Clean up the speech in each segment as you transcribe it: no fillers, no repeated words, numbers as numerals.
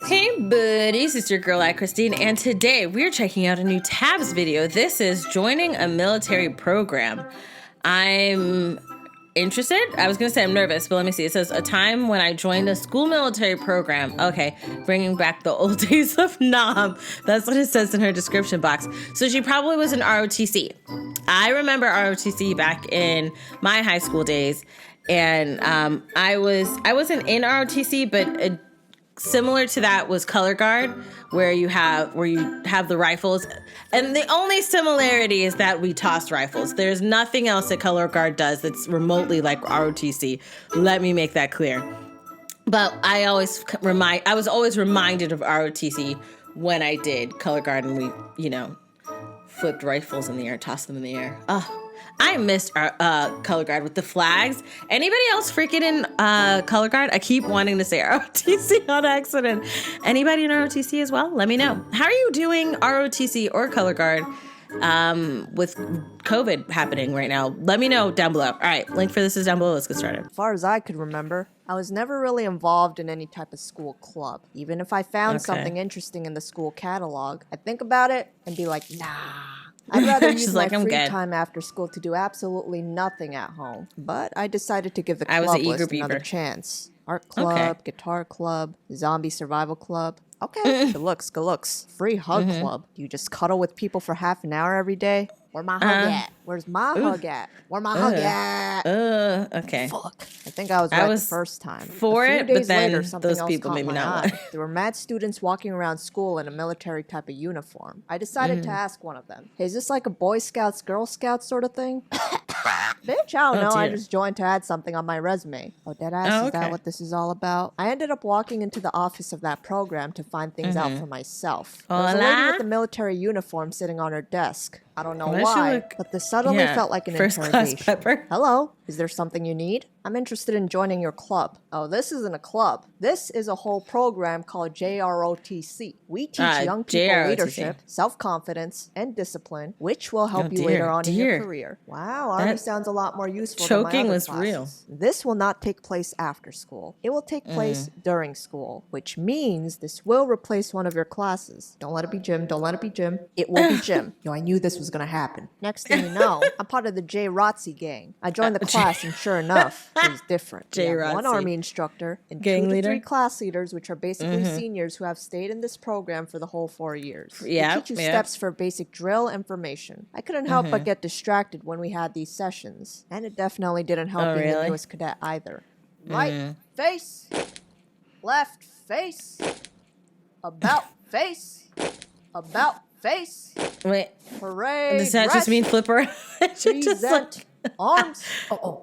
Hey buddies, it's your girl AyChristene, and today we're checking out a new tabs video. This is joining a military program. I'm interested. I was gonna say I'm nervous, but let me see. It says a time when I joined a school military program. Okay, bringing back the old days of Nam. That's what it says in her description box. So she probably was in ROTC. I remember ROTC back in my high school days, and I wasn't in ROTC, but similar to that was color guard, where you have the rifles, and the only similarity is that we tossed rifles. There's nothing else that color guard does that's remotely like ROTC. Let me make that clear. But I was always reminded of ROTC when I did color guard, and we flipped rifles in the air, tossed them in the air. Oh, I missed our color guard with the flags. Anybody else freaking in color guard? I keep wanting to say ROTC on accident. Anybody in ROTC as well? Let me know. How are you doing ROTC or color guard with COVID happening right now? Let me know down below. All right, link for this is down below. Let's get started. As far as I could remember, I was never really involved in any type of school club. Even if I found something interesting in the school catalog, I'd think about it and be like, nah. I'd rather use my free time after school to do absolutely nothing at home. But I decided to give the club list another chance. Art club, guitar club, zombie survival club. Okay, good looks. Free hug club. Do you just cuddle with people for half an hour every day? Where my hug at? Where's my hug at? Where my hug at? Okay. Fuck. I think I was right the first time. For it, but then those people maybe not. There were mad students walking around school in a military type of uniform. I decided to ask one of them, hey, is this like a Boy Scouts, Girl Scouts sort of thing? Bitch, I don't know. I just joined to add something on my resume. Oh, deadass, is that what this is all about? I ended up walking into the office of that program to find things out for myself. There was a lady with a military uniform sitting on her desk. I don't know why, but this suddenly felt like an interrogation. Pepper. Hello, is there something you need? I'm interested in joining your club. Oh, this isn't a club. This is a whole program called JROTC. We teach young people leadership, self-confidence, and discipline, which will help you later on in your career. Wow, already sounds a lot more useful than my other classes. Real. This will not take place after school. It will take place during school, which means this will replace one of your classes. Don't let it be gym. Don't let it be gym. It will be gym. Yo, I knew this was going to happen. Next thing you know, I'm part of the JROTC gang. I joined the class, and sure enough, it was different. We have one Army instructor and gang 2 to 3 class leaders, which are basically seniors who have stayed in this program for the whole 4 years. They teach you steps for basic drill information. I couldn't help but get distracted when we had these sessions, and it definitely didn't help being the newest cadet either. Right face, left face, about face, about face. Wait, parade. Does that just mean flipper? Present arms.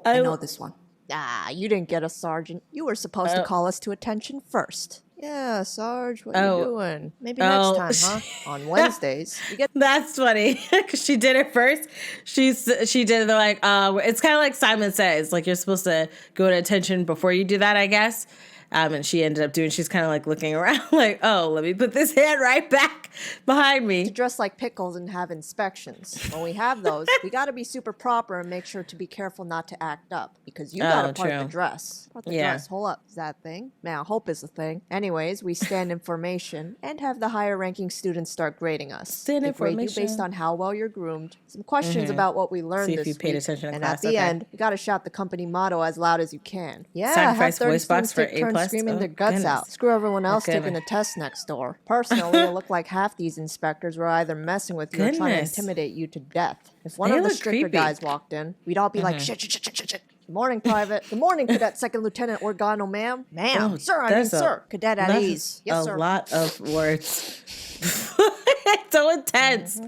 I know this one. Ah, you didn't get us, Sergeant. You were supposed to call us to attention first. Yeah, Sarge, what are you doing? Maybe next time, huh? On Wednesdays. You get That's funny, because she did it first. She did the it's kind of like Simon Says, like you're supposed to go to attention before you do that, I guess. And she ended up she's kind of like looking around like, oh, let me put this hand right back behind me. To dress like pickles and have inspections. When we have those, we got to be super proper and make sure to be careful not to act up. Because you got to part the dress. Part the dress. Hold up. Is that a thing? Man, I hope it's a thing. Anyways, we stand in formation and have the higher ranking students start grading us. They grade you based on how well you're groomed. Some questions about what we learned this week. And at the end, you got to shout the company motto as loud as you can. Yeah, sacrifice voice box for A+. Screaming their guts out. Screw everyone else taking the test next door. Personally, it looked like half these inspectors were either messing with you or trying to intimidate you to death. If one of the stricter guys walked in, we'd all be like, shit. Good morning, Private. Good morning, Cadet Second Lieutenant Organo, ma'am. Ma'am. Sir. Cadet at ease. Yes, sir. A lot of words. It's so intense.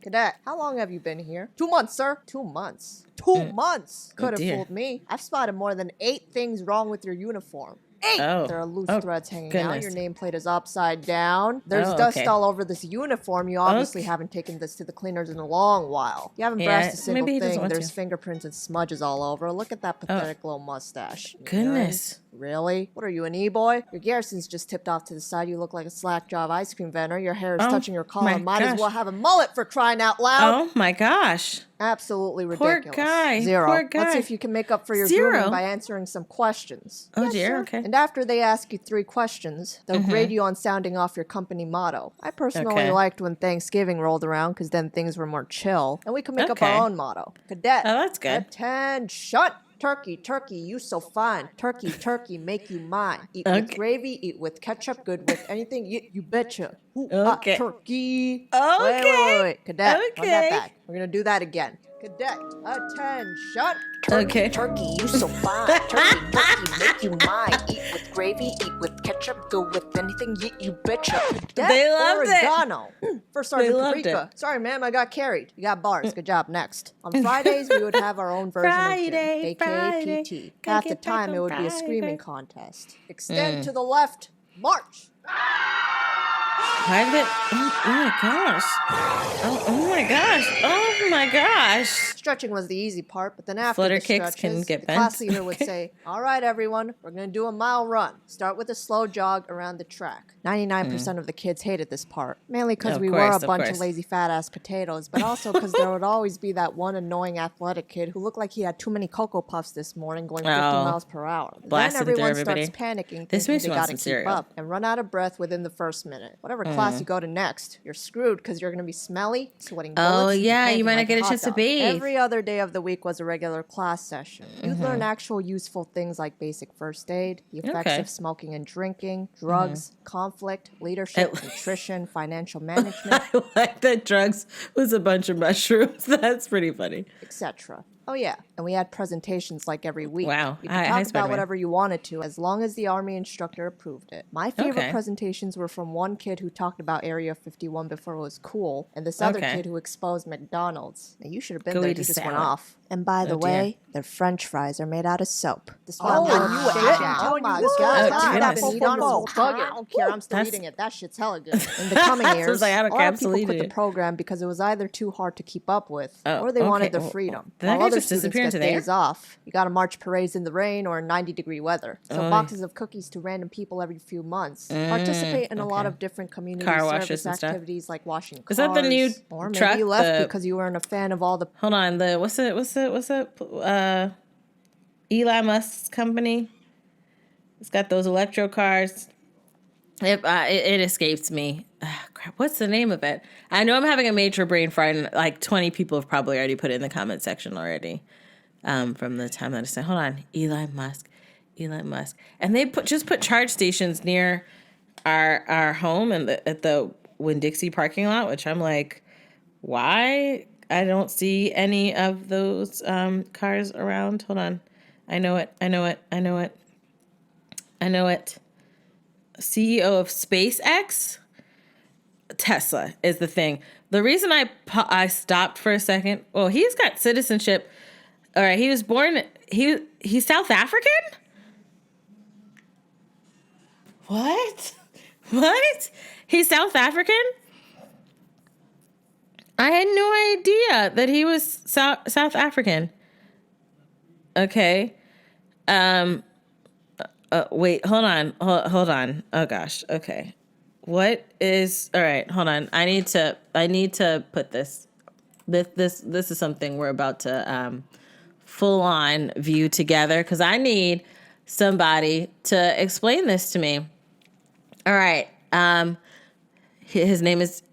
Cadet, how long have you been here? 2 months, sir. 2 months. 2 months. Could have fooled me. I've spotted more than 8 things wrong with your uniform. 8! There are loose threads hanging out. Your nameplate is upside down. There's dust all over this uniform. You obviously haven't taken this to the cleaners in a long while. You haven't brushed a single thing. There's fingerprints and smudges all over. Look at that pathetic little mustache. Goodness. Really? What are you, an e-boy? Your garrison's just tipped off to the side. You look like a slack job ice cream vendor. Your hair is touching your collar. Might as well have a mullet for crying out loud. Oh my gosh. Absolutely Poor ridiculous. guy. 0. Poor guy. Let's see if you can make up for your 0. grooming by answering some questions. Oh, Yes, dear. sir. Okay. And after they ask you 3 questions, they'll grade you on sounding off your company motto. I personally liked when Thanksgiving rolled around because then things were more chill, and we could make up our own motto. Cadet. Oh, that's good. Attention. Turkey, turkey, you so fine. Turkey, turkey, make you mine. Eat with gravy, eat with ketchup, good with anything. You betcha. Ooh, Okay. Turkey. Okay. Wait. Cadet, run Okay. that back. We're going to do that again. Cadet, attention. Okay. Turkey, you so fine. Turkey, turkey, make you mine. Eat with gravy, eat with ketchup, go with anything. You betcha. Cadet, They loved it. oregano. First Sergeant Paprika. Sorry, ma'am, I got carried. You got bars. Good job. Next. On Fridays, we would have our own version of gym, aka PT. Half the time, it would be a screaming contest. Extend to the left. March. Why did it? Oh my gosh. Oh my gosh. Oh my gosh. Stretching was the easy part, but then after Flutter the kicks stretches, can get the bent. class leader would say, all right, everyone, we're going to do a mile run. Start with a slow jog around the track. 99% of the kids hated this part, mainly because we were a bunch of lazy fat-ass potatoes, but also because there would always be that one annoying athletic kid who looked like he had too many Cocoa Puffs this morning going 50 miles per hour. Then everyone starts panicking, thinking they got to keep up, and run out of breath within the first minute. Whatever class you go to next, you're screwed because you're going to be smelly, sweating bullets. Oh, yeah, and you might not like get a chance to bathe. Every other day of the week was a regular class session. You'd learn actual useful things like basic first aid, the effects of smoking and drinking, drugs, conflict, leadership, nutrition, financial management, I like that drugs was a bunch of mushrooms. That's pretty funny. etc. Oh yeah, and we had presentations like every week. Wow. You could talk about whatever you wanted to, as long as the Army instructor approved it. My favorite presentations were from one kid who talked about Area 51 before it was cool, and this other kid who exposed McDonald's. Now, you should have been there, you just went off. And by the way, their French fries are made out of soap. This one oh my god, that McDonald's bug it. I don't care, I'm still eating it. That shit's hella good. In the coming years, a lot of people quit the program because it was either too hard to keep up with, or they wanted the freedom. While other students get days off. You gotta march parades in the rain or in 90-degree weather. So boxes of cookies to random people every few months. Participate in a lot of different community service activities like washing cars. Is that the new or maybe truck? You left because you weren't a fan of all the... Hold on, what's it? Elon Musk's company? It's got those electro cars. It escapes me. Crap, what's the name of it? I know I'm having a major brain fart, and like 20 people have probably already put it in the comment section already. From the time that I said, hold on, Elon Musk, and they just put charge stations near our home and at the Winn-Dixie parking lot, which I'm like, why? I don't see any of those cars around. Hold on, I know it. CEO of SpaceX, Tesla is the thing. The reason I stopped for a second. Well, he's got citizenship. All right, he was born. He's South African. What? He's South African? I had no idea that he was South African. Okay. Wait, hold on. Oh gosh. Okay. What is, all right, hold on. I need to put this is something we're about to full on view together, because I need somebody to explain this to me. All right. His name is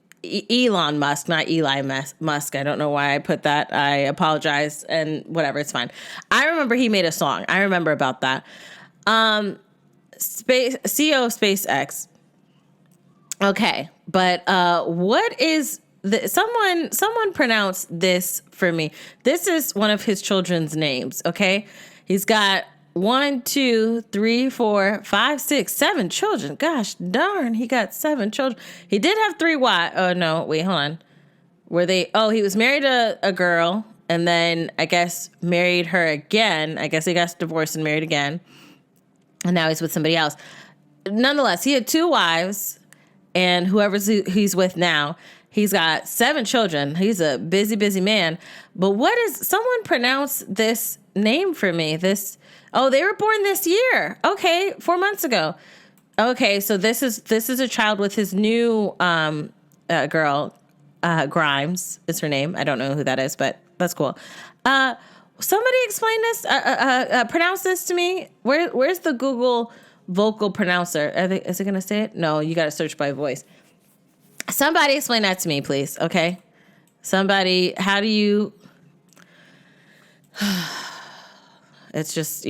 Elon Musk, not Eli Musk. I don't know why I put that. I apologize, and whatever, it's fine. I remember he made a song. I remember about that. CEO of SpaceX. Okay, but what is someone pronounce this for me? This is one of his children's names. Okay, he's got 1, 2, 3, 4, 5, 6, 7 children. Gosh darn, he got 7 children. He did have 3 wives. Oh no, wait, hold on. Were they? Oh, he was married to a girl, and then I guess married her again. I guess he got divorced and married again, and now he's with somebody else. Nonetheless, he had 2 wives, and whoever he's with now, he's got 7 children. He's a busy man. But what is, someone pronounce this name for me? Oh, they were born this year. Okay, 4 months ago. Okay, so this is a child with his new girl, Grimes is her name. I don't know who that is, but That's cool. Somebody explain this. Pronounce this to me. Where's the Google vocal pronouncer? Is it going to say it? No, you got to search by voice. Somebody explain that to me, please. Okay. Somebody, how do you... It's just,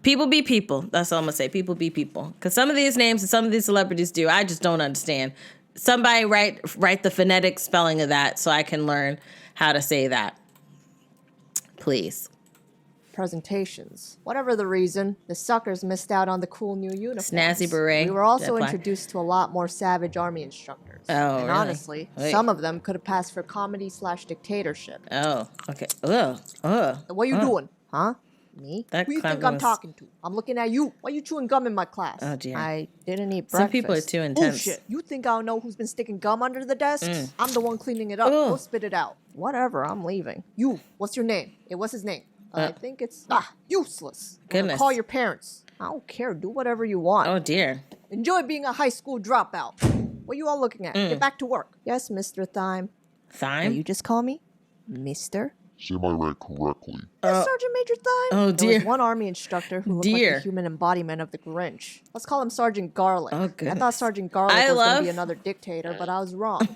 people be people. That's all I'm going to say. People be people. Because some of these names and some of these celebrities do. I just don't understand. Somebody write the phonetic spelling of that so I can learn how to say that. Please. Presentations. Whatever the reason, the suckers missed out on the cool new uniforms. Snazzy beret. We were also introduced to a lot more savage army instructors. Oh, and really? honestly, some of them could have passed for comedy/dictatorship. Oh, okay. What you doing? Huh? Me? That Who you think I'm talking to? I'm looking at you. Why you chewing gum in my class? Oh, dear. I didn't eat breakfast. Some people are too intense. Bullshit. You think I'll know who's been sticking gum under the desks? I'm the one cleaning it up. Go spit it out. Whatever, I'm leaving. You, what's your name? Hey, what's his name? I think it's useless. Goodness. Call your parents. I don't care. Do whatever you want. Oh, dear. Enjoy being a high school dropout. What are you all looking at? Get back to work. Yes, Mr. Thyme. Thyme? You just call me Mr. Say my rank correctly. Yes, Sergeant Major Thyme. Oh, dear. There was one army instructor who looked like the human embodiment of the Grinch. Let's call him Sergeant Garlic. Oh, goodness. I thought Sergeant Garlic was going to be another dictator, but I was wrong.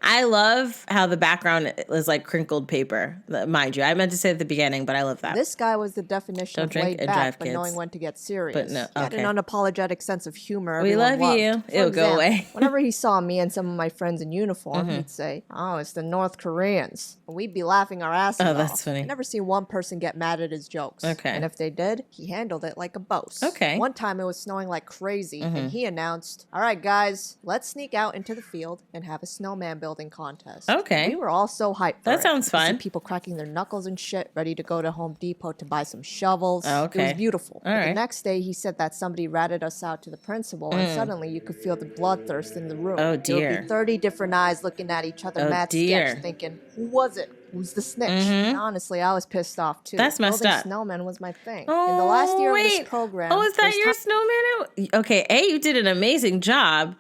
I love how the background is like crinkled paper. Mind you, I meant to say at the beginning, but I love that. This guy was the definition Don't of drink laid and back, drive, but kids. knowing when to get serious. But no, He had okay. an unapologetic sense of humor. We everyone love loved. you. For It'll go example, away. Whenever he saw me and some of my friends in uniform, he'd say, "Oh, it's the North Koreans." And we'd be laughing our asses off. Oh, that's funny. I never seen one person get mad at his jokes. Okay. And if they did, he handled it like a boss. Okay. One time it was snowing like crazy, and he announced, "All right, guys, let's sneak out into the field and have a snowman building contest." Okay. We were all so hyped for That it. sounds You see fun. people cracking their knuckles and shit, ready to go to Home Depot to buy some shovels. Oh, It okay. was beautiful. All But right. the next day, he said that somebody ratted us out to the principal, and suddenly you could feel the bloodthirst in the room. Oh, There dear. would be 30 different eyes looking at each other, Oh, mad dear. sketch, thinking, who was it? Who's the snitch? And honestly, I was pissed off too. That's messed Building up. snowmen was my thing. Oh, In the last year of wait. this program, Oh, is that there's your ti- snowman? Okay, A, you did an amazing job.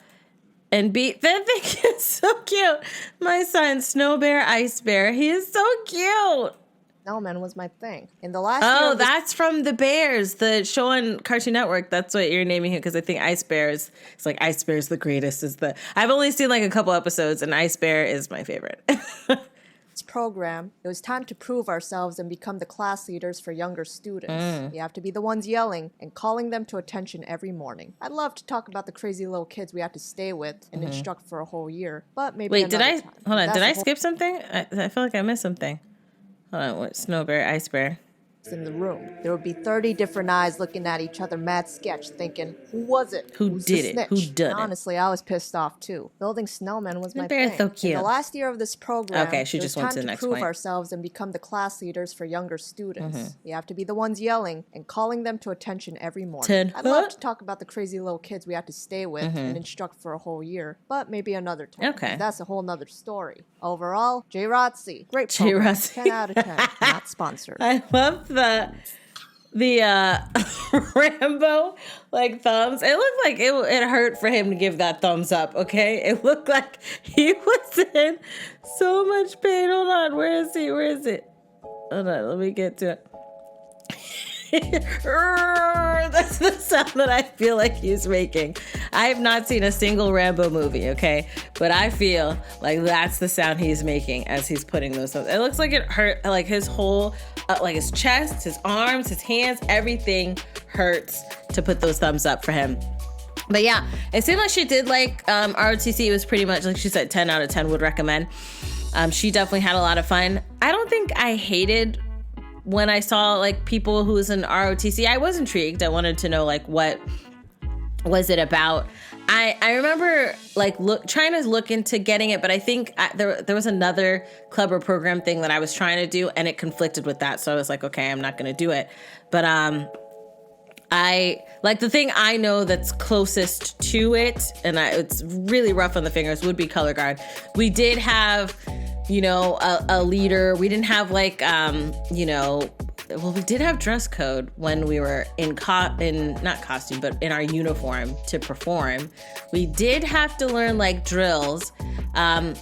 And B, that thing is so cute. My son, Snow Bear, Ice Bear, he is so cute. snowman was my thing. In the last year Oh, of this that's from the Bears, the show on Cartoon Network. That's what you're naming him because I think Ice Bear is, it's like Ice Bear is the greatest. I've only seen like a couple episodes and Ice Bear is my favorite. program, it was time to prove ourselves and become the class leaders for younger students. We have to be the ones yelling and calling them to attention every morning. I'd love to talk about the crazy little kids we have to stay with and instruct for a whole year, but maybe Wait, did another I, time. hold on, That's did the I whole skip something? I feel like I missed something. Hold on, what, Snow Bear, Ice Bear. in the room. There would be 30 different eyes looking at each other, mad sketch, thinking, who was it? Who Who's did the it? snitch? Who done And it? honestly, I was pissed off too. Building snowmen was my They're thing. so In cute. the last year of this program, Okay, she it was just went time to the next prove point. ourselves and become the class leaders for younger students. Mm-hmm. We have to be the ones yelling and calling them to attention every morning. Ten- I'd love to talk about the crazy little kids we have to stay with and instruct for a whole year, but maybe another time. Mm-hmm. Okay. That's a whole nother story. Overall, J. Rotzi. Great J. program. Rotzi. 10 out of 10. Not sponsored. I love the Rambo like thumbs. It looked like it hurt for him to give that thumbs up. Okay, it looked like he was in so much pain. Hold on, where is he? Where is it? Hold on, let me get to it. That's the sound that I feel like he's making. I have not seen a single Rambo movie, okay? But I feel like that's the sound he's making as he's putting those thumbs. It looks like it hurt, like his whole, like his chest, his arms, his hands, everything hurts to put those thumbs up for him. But yeah, it seemed like she did like ROTC. It was pretty much, like she said, 10 out of 10 would recommend. She definitely had a lot of fun. I don't think I hated when I saw like people who was in ROTC. I was intrigued. I wanted to know like what was it about. I remember like trying to look into getting it, but I think there was another club or program thing that I was trying to do and it conflicted with that. So I was like, okay, I'm not going to do it. But I like the thing I know that's closest to it, and it's really rough on the fingers, would be color guard. We did have, you know, a leader. We didn't have like, you know, we did have dress code when we were not costume, but in our uniform to perform. We did have to learn like drills.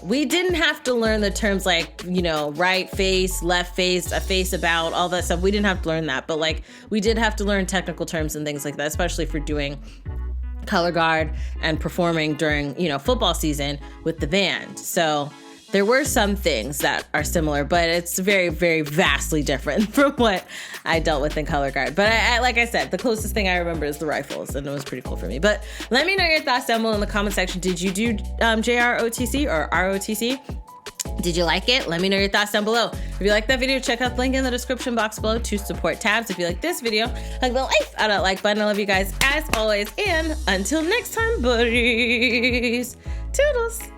We didn't have to learn the terms like, right face, left face, a face about, all that stuff. We didn't have to learn that, but like we did have to learn technical terms and things like that, especially for doing color guard and performing during, football season with the band. So there were some things that are similar, but it's very, very vastly different from what I dealt with in color guard. But I like I said, the closest thing I remember is the rifles, and it was pretty cool for me. But let me know your thoughts down below in the comment section. Did you do JROTC or ROTC? Did you like it? Let me know your thoughts down below. If you like that video, check out the link in the description box below to support Tabs. If you like this video, click the life out of that like button. I love you guys as always. And until next time, buddies. Toodles.